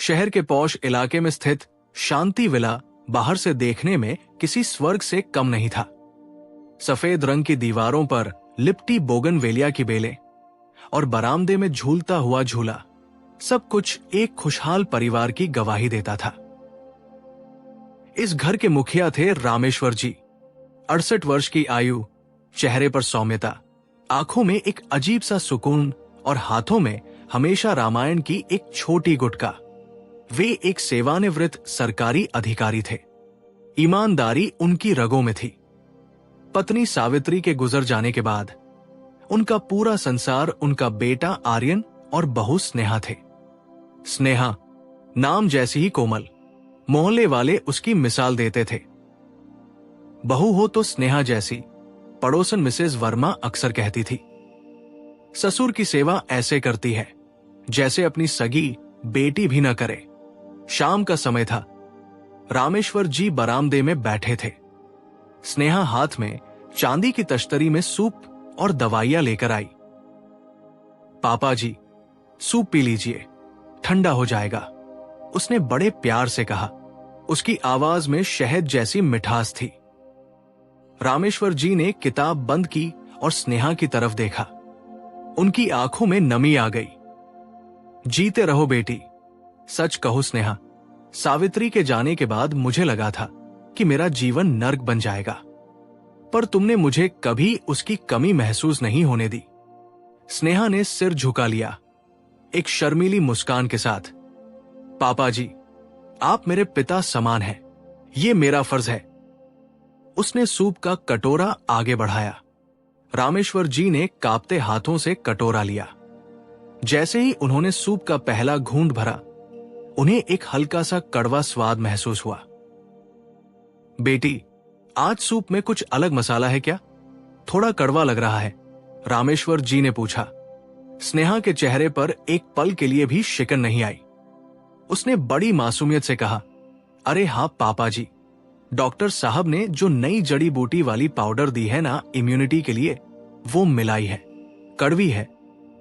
शहर के पौष इलाके में स्थित शांति विला बाहर से देखने में किसी स्वर्ग से कम नहीं था। सफेद रंग की दीवारों पर लिपटी बोगनवेलिया की बेलें और बरामदे में झूलता हुआ झूला, सब कुछ एक खुशहाल परिवार की गवाही देता था। इस घर के मुखिया थे रामेश्वर जी। 68 वर्ष की आयु, चेहरे पर सौम्यता, आंखों में एक अजीब सा सुकून और हाथों में हमेशा रामायण की एक छोटी गुटका। वे एक सेवानिवृत्त सरकारी अधिकारी थे। ईमानदारी उनकी रगों में थी। पत्नी सावित्री के गुजर जाने के बाद उनका पूरा संसार उनका बेटा आर्यन और बहू स्नेहा थे। स्नेहा नाम जैसी ही कोमल, मोहल्ले वाले उसकी मिसाल देते थे। बहू हो तो स्नेहा जैसी, पड़ोसन मिसेज वर्मा अक्सर कहती थी। ससुर की सेवा ऐसे करती है जैसे अपनी सगी बेटी भी न करे। शाम का समय था। रामेश्वर जी बरामदे में बैठे थे। स्नेहा हाथ में चांदी की तश्तरी में सूप और दवाइयां लेकर आई। पापा जी, सूप पी लीजिए, ठंडा हो जाएगा, उसने बड़े प्यार से कहा। उसकी आवाज में शहद जैसी मिठास थी। रामेश्वर जी ने किताब बंद की और स्नेहा की तरफ देखा। उनकी आंखों में नमी आ गई। जीते रहो बेटी। सच कहो स्नेहा, सावित्री के जाने के बाद मुझे लगा था कि मेरा जीवन नर्क बन जाएगा, पर तुमने मुझे कभी उसकी कमी महसूस नहीं होने दी। स्नेहा ने सिर झुका लिया, एक शर्मीली मुस्कान के साथ। पापा जी, आप मेरे पिता समान हैं, ये मेरा फर्ज है। उसने सूप का कटोरा आगे बढ़ाया। रामेश्वर जी ने कांपते हाथों से कटोरा लिया। जैसे ही उन्होंने सूप का पहला घूंट भरा, उन्हें एक हल्का सा कड़वा स्वाद महसूस हुआ। बेटी, आज सूप में कुछ अलग मसाला है क्या? थोड़ा कड़वा लग रहा है, रामेश्वर जी ने पूछा। स्नेहा के चेहरे पर एक पल के लिए भी शिकन नहीं आई। उसने बड़ी मासूमियत से कहा, अरे हाँ पापा जी, डॉक्टर साहब ने जो नई जड़ी बूटी वाली पाउडर दी है ना इम्यूनिटी के लिए, वो मिलाई है। कड़वी है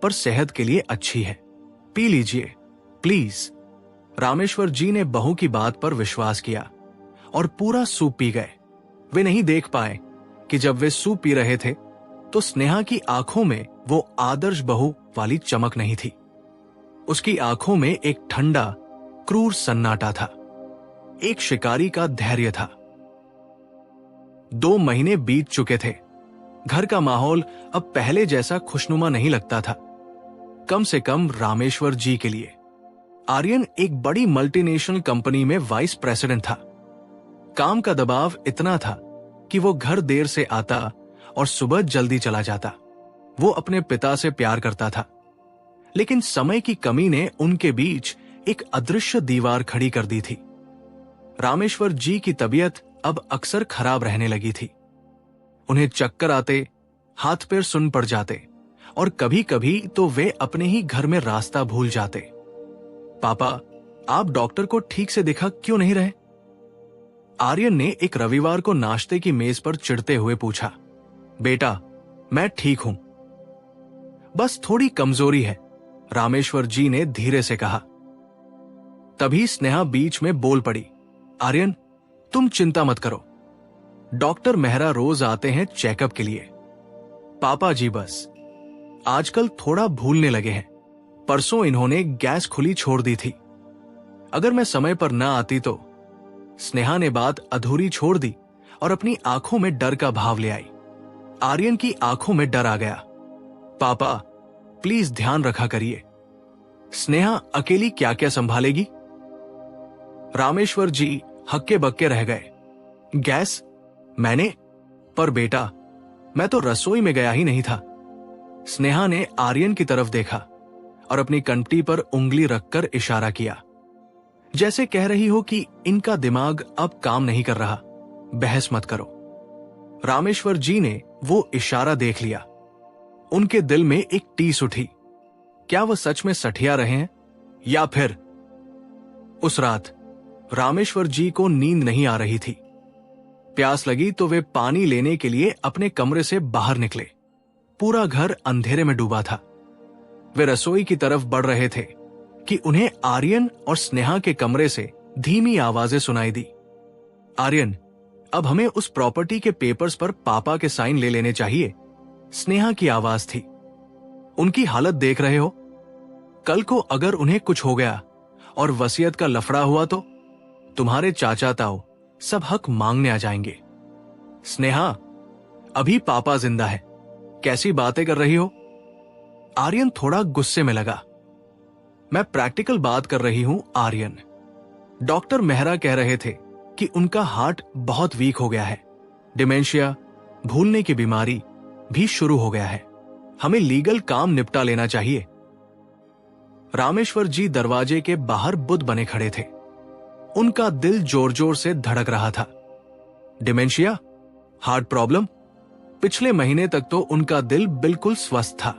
पर सेहत के लिए अच्छी है, पी लीजिए प्लीज। रामेश्वर जी ने बहू की बात पर विश्वास किया और पूरा सूप पी गए। वे नहीं देख पाए कि जब वे सूप पी रहे थे तो स्नेहा की आंखों में वो आदर्श बहू वाली चमक नहीं थी। उसकी आंखों में एक ठंडा, क्रूर सन्नाटा था, एक शिकारी का धैर्य था। 2 महीने बीत चुके थे। घर का माहौल अब पहले जैसा खुशनुमा नहीं लगता था, कम से कम रामेश्वर जी के लिए। आर्यन एक बड़ी मल्टीनेशनल कंपनी में वाइस प्रेसिडेंट था। काम का दबाव इतना था कि वो घर देर से आता और सुबह जल्दी चला जाता। वो अपने पिता से प्यार करता था, लेकिन समय की कमी ने उनके बीच एक अदृश्य दीवार खड़ी कर दी थी। रामेश्वर जी की तबीयत अब अक्सर खराब रहने लगी थी। उन्हें चक्कर आते, हाथ पैर सुन पड़ जाते और कभी कभी तो वे अपने ही घर में रास्ता भूल जाते। पापा, आप डॉक्टर को ठीक से दिखा क्यों नहीं रहे? आर्यन ने एक रविवार को नाश्ते की मेज पर चिढ़ते हुए पूछा। बेटा, मैं ठीक हूं, बस थोड़ी कमजोरी है, रामेश्वर जी ने धीरे से कहा। तभी स्नेहा बीच में बोल पड़ी। आर्यन, तुम चिंता मत करो, डॉक्टर मेहरा रोज आते हैं चेकअप के लिए। पापा जी बस आजकल थोड़ा भूलने लगे हैं। परसों इन्होंने गैस खुली छोड़ दी थी। अगर मैं समय पर ना आती तो। स्नेहा ने बात अधूरी छोड़ दी और अपनी आंखों में डर का भाव ले आई। आर्यन की आंखों में डर आ गया। पापा, प्लीज ध्यान रखा करिए। स्नेहा अकेली क्या क्या संभालेगी? रामेश्वर जी हक्के बक्के रह गए। गैस? मैंने? पर बेटा, मैं तो रसोई में गया ही नहीं था। स्नेहा ने आर्यन की तरफ देखा और अपनी कंठी पर उंगली रखकर इशारा किया, जैसे कह रही हो कि इनका दिमाग अब काम नहीं कर रहा, बहस मत करो। रामेश्वर जी ने वो इशारा देख लिया। उनके दिल में एक टीस उठी। क्या वह सच में सठिया रहे हैं या फिर? उस रात रामेश्वर जी को नींद नहीं आ रही थी। प्यास लगी तो वे पानी लेने के लिए अपने कमरे से बाहर निकले। पूरा घर अंधेरे में डूबा था। वे रसोई की तरफ बढ़ रहे थे कि उन्हें आर्यन और स्नेहा के कमरे से धीमी आवाजें सुनाई दी। आर्यन, अब हमें उस प्रॉपर्टी के पेपर्स पर पापा के साइन ले लेने चाहिए, स्नेहा की आवाज थी। उनकी हालत देख रहे हो? कल को अगर उन्हें कुछ हो गया और वसीयत का लफड़ा हुआ तो तुम्हारे चाचा ताऊ सब हक मांगने आ जाएंगे। स्नेहा, अभी पापा जिंदा है, कैसी बातें कर रही हो? आर्यन थोड़ा गुस्से में लगा। मैं प्रैक्टिकल बात कर रही हूं आर्यन। डॉक्टर मेहरा कह रहे थे कि उनका हार्ट बहुत वीक हो गया है, डिमेंशिया, भूलने की बीमारी भी शुरू हो गया है। हमें लीगल काम निपटा लेना चाहिए। रामेश्वर जी दरवाजे के बाहर बुद्ध बने खड़े थे। उनका दिल जोर जोर से धड़क रहा था। Dementia, heart problem? पिछले महीने तक तो उनका दिल बिल्कुल स्वस्थ था।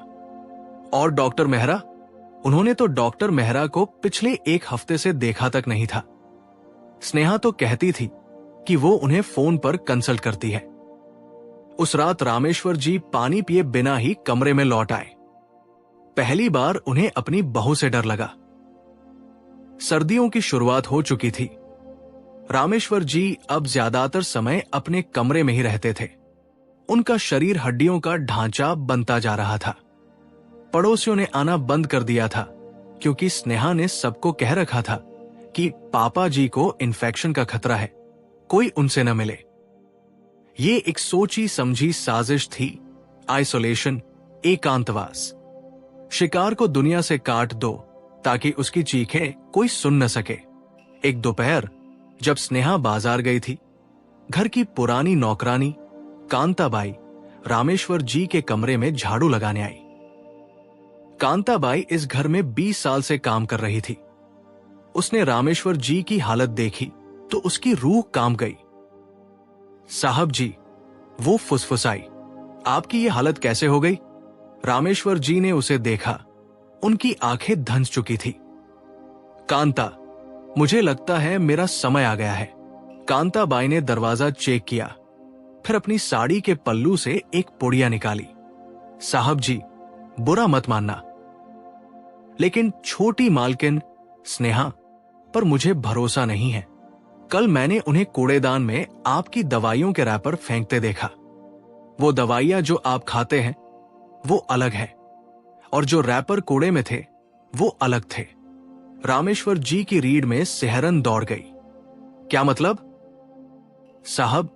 और डॉक्टर मेहरा? उन्होंने तो डॉक्टर मेहरा को पिछले एक हफ्ते से देखा तक नहीं था। स्नेहा तो कहती थी कि वो उन्हें फोन पर कंसल्ट करती है। उस रात रामेश्वर जी पानी पिए बिना ही कमरे में लौट आए। पहली बार उन्हें अपनी बहू से डर लगा। सर्दियों की शुरुआत हो चुकी थी। रामेश्वर जी अब ज्यादातर समय अपने कमरे में ही रहते थे। उनका शरीर हड्डियों का ढांचा बनता जा रहा था। पड़ोसियों ने आना बंद कर दिया था क्योंकि स्नेहा ने सबको कह रखा था कि पापा जी को इन्फेक्शन का खतरा है, कोई उनसे न मिले। ये एक सोची समझी साजिश थी। आइसोलेशन, एकांतवास। शिकार को दुनिया से काट दो ताकि उसकी चीखें कोई सुन न सके। एक दोपहर जब स्नेहा बाजार गई थी, घर की पुरानी नौकरानी कांताबाई रामेश्वर जी के कमरे में झाड़ू लगाने आई। कांताबाई इस घर में 20 साल से काम कर रही थी। उसने रामेश्वर जी की हालत देखी तो उसकी रूह कांप गई। साहब जी, वो फुसफुसाई, आपकी ये हालत कैसे हो गई? रामेश्वर जी ने उसे देखा। उनकी आंखें धंस चुकी थी। कांता, मुझे लगता है मेरा समय आ गया है। कांताबाई ने दरवाजा चेक किया, फिर अपनी साड़ी के पल्लू से एक पुड़िया निकाली। साहब जी, बुरा मत मानना, लेकिन छोटी मालकिन स्नेहा पर मुझे भरोसा नहीं है। कल मैंने उन्हें कूड़ेदान में आपकी दवाइयों के रैपर फेंकते देखा। वो दवाइयां जो आप खाते हैं वो अलग है, और जो रैपर कूड़े में थे वो अलग थे। रामेश्वर जी की रीढ़ में सिहरन दौड़ गई। क्या मतलब? साहब,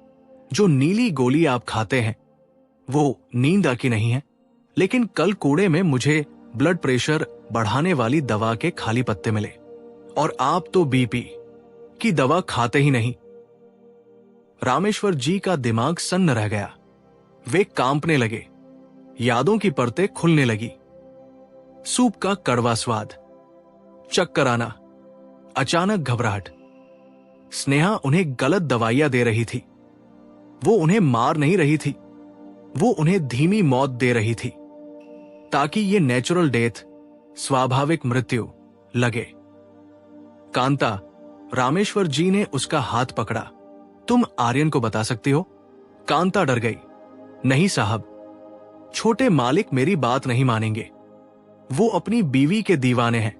जो नीली गोली आप खाते हैं वो नींद की नहीं है, लेकिन कल कूड़े में मुझे ब्लड प्रेशर बढ़ाने वाली दवा के खाली पत्ते मिले, और आप तो बीपी की दवा खाते ही नहीं। रामेश्वर जी का दिमाग सन्न रह गया। वे कांपने लगे। यादों की परतें खुलने लगी। सूप का कड़वा स्वाद, चक्कर आना, अचानक घबराहट। स्नेहा उन्हें गलत दवाइयां दे रही थी। वो उन्हें मार नहीं रही थी, वो उन्हें धीमी मौत दे रही थी ताकि ये नेचुरल डेथ, स्वाभाविक मृत्यु लगे। कांता, रामेश्वर जी ने उसका हाथ पकड़ा। तुम आर्यन को बता सकती हो? कांता डर गई। नहीं साहब, छोटे मालिक मेरी बात नहीं मानेंगे। वो अपनी बीवी के दीवाने हैं,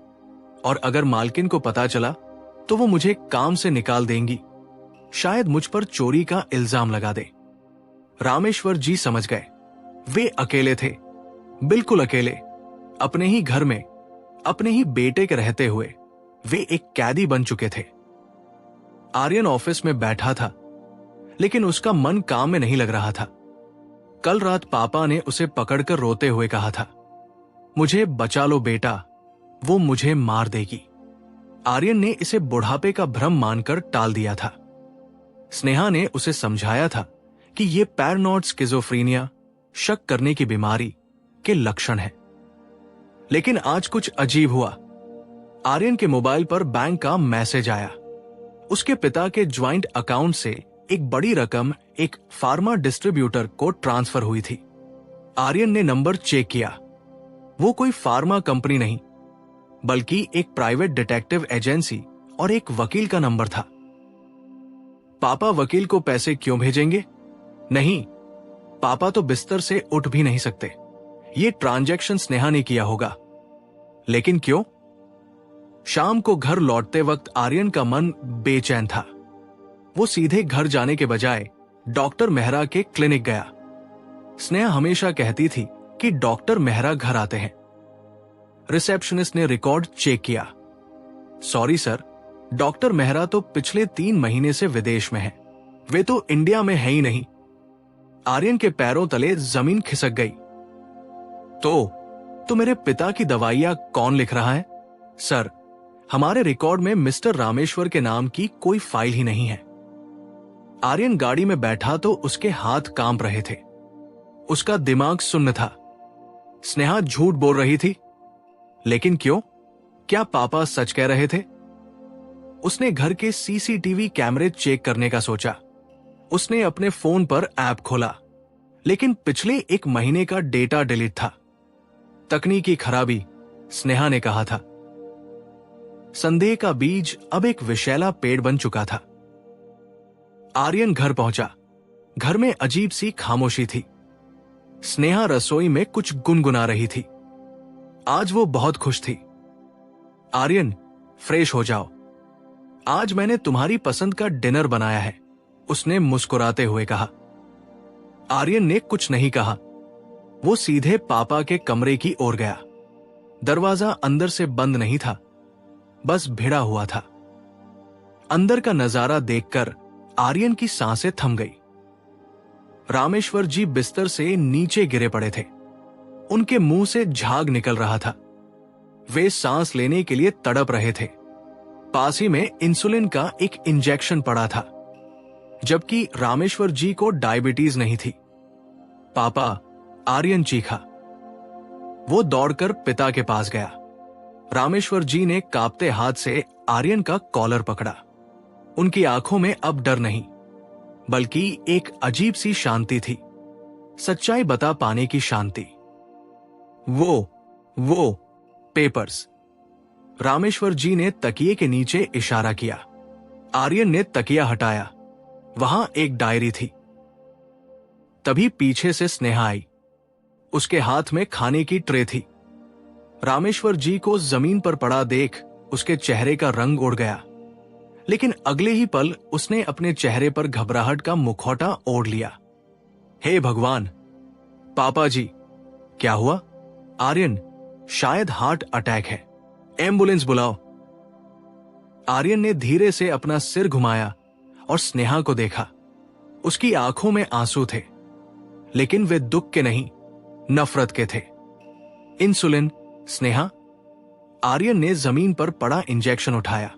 और अगर मालकिन को पता चला तो वो मुझे काम से निकाल देंगी। शायद मुझ पर चोरी का इल्जाम लगा दे। रामेश्वर जी समझ गए। वे अकेले थे, बिल्कुल अकेले। अपने ही घर में, अपने ही बेटे के रहते हुए वे एक कैदी बन चुके थे। आर्यन ऑफिस में बैठा था, लेकिन उसका मन काम में नहीं लग रहा था। कल रात पापा ने उसे पकड़कर रोते हुए कहा था, मुझे बचा लो बेटा, वो मुझे मार देगी। आर्यन ने इसे बुढ़ापे का भ्रम मानकर टाल दिया था। स्नेहा ने उसे समझाया था कि यह पैरानॉइड स्किज़ोफ्रेनिया, शक करने की बीमारी के लक्षण है। लेकिन आज कुछ अजीब हुआ। आर्यन के मोबाइल पर बैंक का मैसेज आया। उसके पिता के ज्वाइंट अकाउंट से एक बड़ी रकम एक फार्मा डिस्ट्रीब्यूटर को ट्रांसफर हुई थी। आर्यन ने नंबर चेक किया। वो कोई फार्मा कंपनी नहीं, बल्कि एक प्राइवेट डिटेक्टिव एजेंसी और एक वकील का नंबर था। पापा वकील को पैसे क्यों भेजेंगे? नहीं, पापा तो बिस्तर से उठ भी नहीं सकते। ये ट्रांजैक्शन स्नेहा ने किया होगा। लेकिन क्यों? शाम को घर लौटते वक्त आर्यन का मन बेचैन था। वो सीधे घर जाने के बजाय डॉक्टर मेहरा के क्लिनिक गया। स्नेहा हमेशा कहती थी कि डॉक्टर मेहरा घर आते हैं। रिसेप्शनिस्ट ने रिकॉर्ड चेक किया। सॉरी सर, डॉक्टर मेहरा तो पिछले 3 महीने से विदेश में हैं। वे तो इंडिया में है ही नहीं। आर्यन के पैरों तले जमीन खिसक गई। तो मेरे पिता की दवाइयां कौन लिख रहा है? सर, हमारे रिकॉर्ड में मिस्टर रामेश्वर के नाम की कोई फाइल ही नहीं है। आर्यन गाड़ी में बैठा तो उसके हाथ कांप रहे थे। उसका दिमाग सुन्न था। स्नेहा झूठ बोल रही थी, लेकिन क्यों? क्या पापा सच कह रहे थे? उसने घर के सीसीटीवी कैमरे चेक करने का सोचा। उसने अपने फोन पर ऐप खोला, लेकिन पिछले 1 महीने का डेटा डिलीट था। तकनीकी खराबी, स्नेहा ने कहा था। संदेह का बीज अब एक विषैला पेड़ बन चुका था। आर्यन घर पहुंचा। घर में अजीब सी खामोशी थी। स्नेहा रसोई में कुछ गुनगुना रही थी। आज वो बहुत खुश थी। आर्यन, फ्रेश हो जाओ। आज मैंने तुम्हारी पसंद का डिनर बनाया है, उसने मुस्कुराते हुए कहा। आर्यन ने कुछ नहीं कहा। वो सीधे पापा के कमरे की ओर गया। दरवाजा अंदर से बंद नहीं था, बस भिड़ा हुआ था। अंदर का नजारा देखकर आर्यन की सांसें थम गई। रामेश्वर जी बिस्तर से नीचे गिरे पड़े थे। उनके मुंह से झाग निकल रहा था। वे सांस लेने के लिए तड़प रहे थे। पास ही में इंसुलिन का एक इंजेक्शन पड़ा था, जबकि रामेश्वर जी को डायबिटीज नहीं थी। पापा, आर्यन चीखा। वो दौड़कर पिता के पास गया। रामेश्वर जी ने कांपते हाथ से आर्यन का कॉलर पकड़ा। उनकी आंखों में अब डर नहीं, बल्कि एक अजीब सी शांति थी, सच्चाई बता पाने की शांति। वो पेपर्स। रामेश्वर जी ने तकिए के नीचे इशारा किया। आर्यन ने तकिया हटाया। वहां एक डायरी थी। तभी पीछे से स्नेहा आई। उसके हाथ में खाने की ट्रे थी। रामेश्वर जी को जमीन पर पड़ा देख उसके चेहरे का रंग उड़ गया, लेकिन अगले ही पल उसने अपने चेहरे पर घबराहट का मुखौटा ओढ़ लिया। हे भगवान! पापा जी, क्या हुआ? आर्यन, शायद हार्ट अटैक है, एम्बुलेंस बुलाओ। आर्यन ने धीरे से अपना सिर घुमाया और स्नेहा को देखा। उसकी आंखों में आंसू थे, लेकिन वे दुख के नहीं, नफरत के थे। इंसुलिन, स्नेहा। आर्यन ने जमीन पर पड़ा इंजेक्शन उठाया।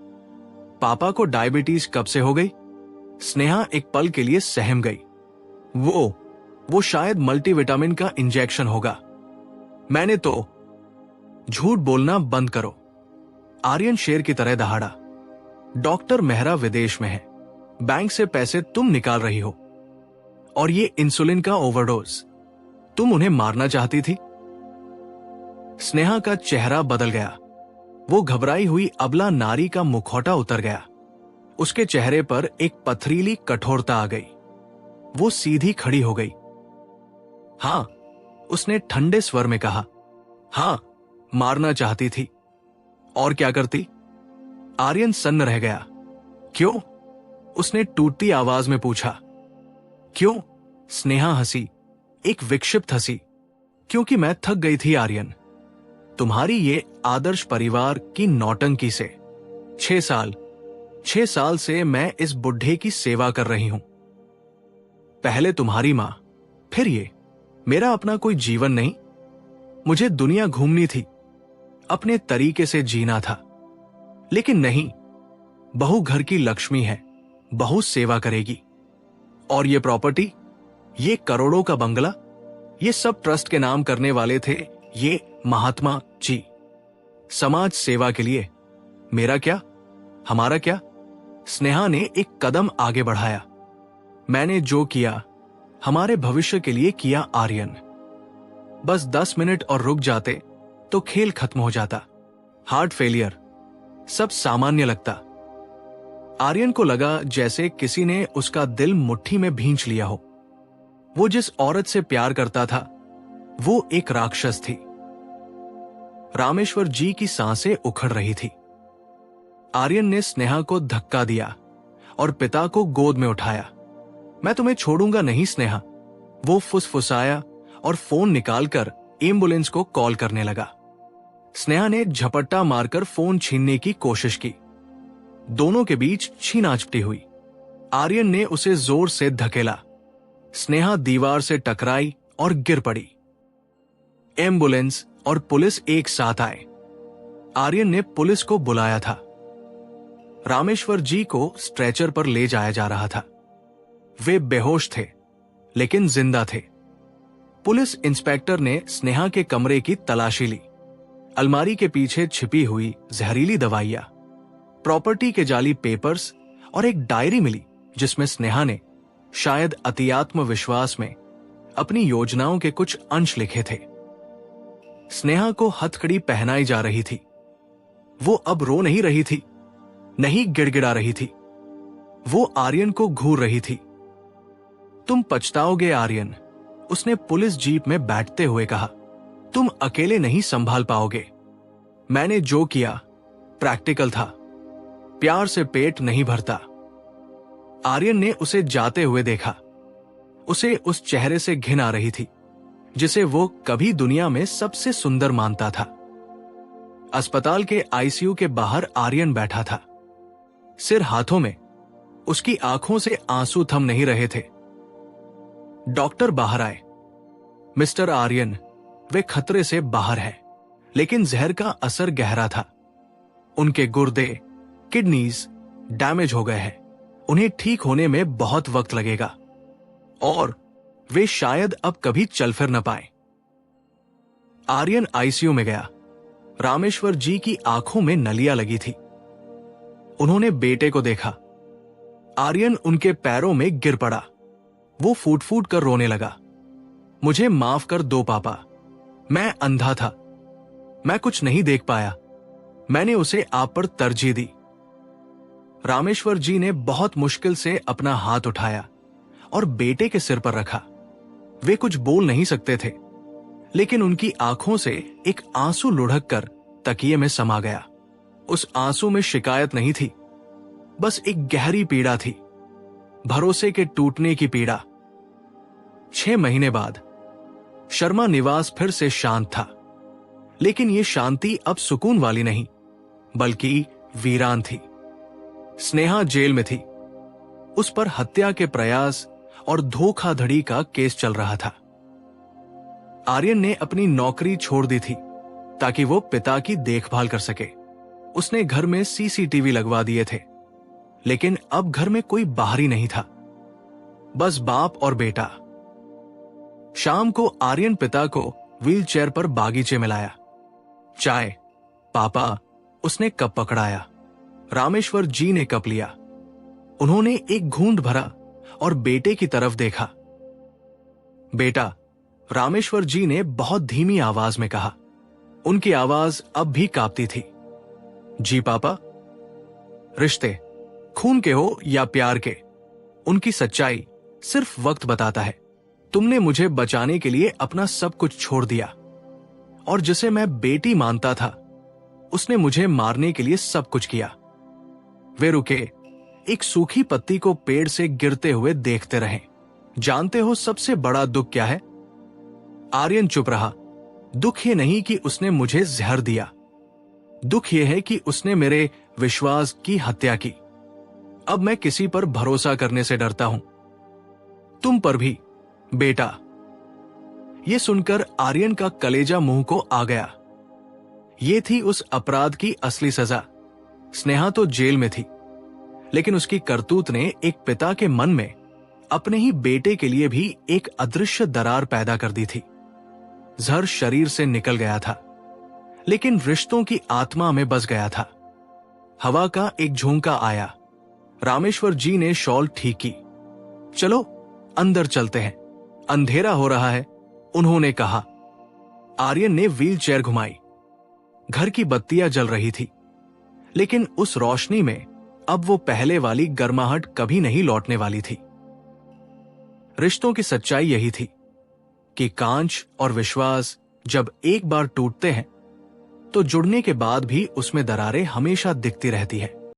पापा को डायबिटीज कब से हो गई? स्नेहा एक पल के लिए सहम गई। वो शायद मल्टीविटामिन का इंजेक्शन होगा। मैंने तो। झूठ बोलना बंद करो, आर्यन शेर की तरह दहाड़ा। डॉक्टर मेहरा विदेश में है। बैंक से पैसे तुम निकाल रही हो, और ये इंसुलिन का ओवरडोज। तुम उन्हें मारना चाहती थी। स्नेहा का चेहरा बदल गया। वो घबराई हुई अबला नारी का मुखौटा उतर गया। उसके चेहरे पर एक पथरीली कठोरता आ गई। वो सीधी खड़ी हो गई। हां, उसने ठंडे स्वर में कहा। हां, मारना चाहती थी। और क्या करती? आर्यन सन्न रह गया। क्यों? उसने टूटती आवाज में पूछा। क्यों? स्नेहा हंसी, एक विक्षिप्त हंसी। क्योंकि मैं थक गई थी आर्यन, तुम्हारी ये आदर्श परिवार की नौटंकी से। 6 साल से मैं इस बुढ़े की सेवा कर रही हूं। पहले तुम्हारी मां, फिर ये। मेरा अपना कोई जीवन नहीं। मुझे दुनिया घूमनी थी, अपने तरीके से जीना था। लेकिन नहीं, बहू घर की लक्ष्मी है, बहू सेवा करेगी। और ये प्रॉपर्टी, ये करोड़ों का बंगला, ये सब ट्रस्ट के नाम करने वाले थे ये महात्मा जी। समाज सेवा के लिए। मेरा क्या? हमारा क्या? स्नेहा ने एक कदम आगे बढ़ाया। मैंने जो किया हमारे भविष्य के लिए किया आर्यन। बस 10 मिनट और रुक जाते तो खेल खत्म हो जाता। हार्ट फेलियर, सब सामान्य लगता। आर्यन को लगा जैसे किसी ने उसका दिल मुट्ठी में भींच लिया हो। वो जिस औरत से प्यार करता था, वो एक राक्षस थी। रामेश्वर जी की सांसें उखड़ रही थी। आर्यन ने स्नेहा को धक्का दिया और पिता को गोद में उठाया। मैं तुम्हें छोड़ूंगा नहीं स्नेहा, वो फुसफुसाया और फोन निकालकर एम्बुलेंस को कॉल करने लगा। स्नेहा ने झपट्टा मारकर फोन छीनने की कोशिश की। दोनों के बीच छीनाझपटी हुई। आर्यन ने उसे जोर से धकेला। स्नेहा दीवार से टकराई और गिर पड़ी। एम्बुलेंस और पुलिस एक साथ आए। आर्यन ने पुलिस को बुलाया था। रामेश्वर जी को स्ट्रेचर पर ले जाया जा रहा था। वे बेहोश थे लेकिन जिंदा थे। पुलिस इंस्पेक्टर ने स्नेहा के कमरे की तलाशी ली। अलमारी के पीछे छिपी हुई जहरीली दवाइयां, प्रॉपर्टी के जाली पेपर्स और एक डायरी मिली जिसमें स्नेहा ने शायद अतिआत्म विश्वास में अपनी योजनाओं के कुछ अंश लिखे थे। स्नेहा को हथकड़ी पहनाई जा रही थी। वो अब रो नहीं रही थी, नहीं गिड़गिड़ा रही थी। वो आर्यन को घूर रही थी। तुम पछताओगे आर्यन, उसने पुलिस जीप में बैठते हुए कहा। तुम अकेले नहीं संभाल पाओगे। मैंने जो किया प्रैक्टिकल था। प्यार से पेट नहीं भरता। आर्यन ने उसे जाते हुए देखा। उसे उस चेहरे से घिन आ रही थी जिसे वो कभी दुनिया में सबसे सुंदर मानता था। अस्पताल के आईसीयू के बाहर आर्यन बैठा था, सिर हाथों में। उसकी आंखों से आंसू थम नहीं रहे थे। डॉक्टर बाहर आए। मिस्टर आर्यन, वे खतरे से बाहर हैं, लेकिन जहर का असर गहरा था। उनके गुर्दे, किडनीज डैमेज हो गए हैं। उन्हें ठीक होने में बहुत वक्त लगेगा और वे शायद अब कभी चल फिर न पाए। आर्यन आईसीयू में गया। रामेश्वर जी की आंखों में नलियां लगी थी। उन्होंने बेटे को देखा। आर्यन उनके पैरों में गिर पड़ा। वो फूट फूट कर रोने लगा। मुझे माफ कर दो पापा, मैं अंधा था, मैं कुछ नहीं देख पाया। मैंने उसे आप पर तरजीह दी। रामेश्वर जी ने बहुत मुश्किल से अपना हाथ उठाया और बेटे के सिर पर रखा। वे कुछ बोल नहीं सकते थे, लेकिन उनकी आंखों से एक आंसू लुढ़क कर तकिए में समा गया। उस आंसू में शिकायत नहीं थी, बस एक गहरी पीड़ा थी, भरोसे के टूटने की पीड़ा। 6 महीने बाद शर्मा निवास फिर से शांत था, लेकिन यह शांति अब सुकून वाली नहीं, बल्कि वीरान थी। स्नेहा जेल में थी। उस पर हत्या के प्रयास और धोखाधड़ी का केस चल रहा था। आर्यन ने अपनी नौकरी छोड़ दी थी ताकि वो पिता की देखभाल कर सके। उसने घर में सीसीटीवी लगवा दिए थे, लेकिन अब घर में कोई बाहरी नहीं था, बस बाप और बेटा। शाम को आर्यन पिता को व्हीलचेयर पर बागीचे में लाया। चाय पापा, उसने कप पकड़ाया। रामेश्वर जी ने कप लिया। उन्होंने एक घूंट भरा और बेटे की तरफ देखा। बेटा, रामेश्वर जी ने बहुत धीमी आवाज में कहा। उनकी आवाज अब भी कांपती थी। जी पापा। रिश्ते खून के हो या प्यार के, उनकी सच्चाई सिर्फ वक्त बताता है। तुमने मुझे बचाने के लिए अपना सब कुछ छोड़ दिया, और जिसे मैं बेटी मानता था उसने मुझे मारने के लिए सब कुछ किया। वे रुके, एक सूखी पत्ती को पेड़ से गिरते हुए देखते रहे। जानते हो सबसे बड़ा दुख क्या है? आर्यन चुप रहा। दुख ये नहीं कि उसने मुझे जहर दिया, दुख यह है कि उसने मेरे विश्वास की हत्या की। अब मैं किसी पर भरोसा करने से डरता हूं, तुम पर भी बेटा। यह सुनकर आर्यन का कलेजा मुंह को आ गया। यह थी उस अपराध की असली सजा। स्नेहा तो जेल में थी, लेकिन उसकी करतूत ने एक पिता के मन में अपने ही बेटे के लिए भी एक अदृश्य दरार पैदा कर दी थी। जहर शरीर से निकल गया था, लेकिन रिश्तों की आत्मा में बस गया था। हवा का एक झोंका आया। रामेश्वर जी ने शॉल ठीक की। चलो अंदर चलते हैं, अंधेरा हो रहा है, उन्होंने कहा। आर्यन ने व्हीलचेयर घुमाई। घर की बत्तियां जल रही थी, लेकिन उस रोशनी में अब वो पहले वाली गर्माहट कभी नहीं लौटने वाली थी। रिश्तों की सच्चाई यही थी कि कांच और विश्वास जब एक बार टूटते हैं तो जुड़ने के बाद भी उसमें दरारें हमेशा दिखती रहती है।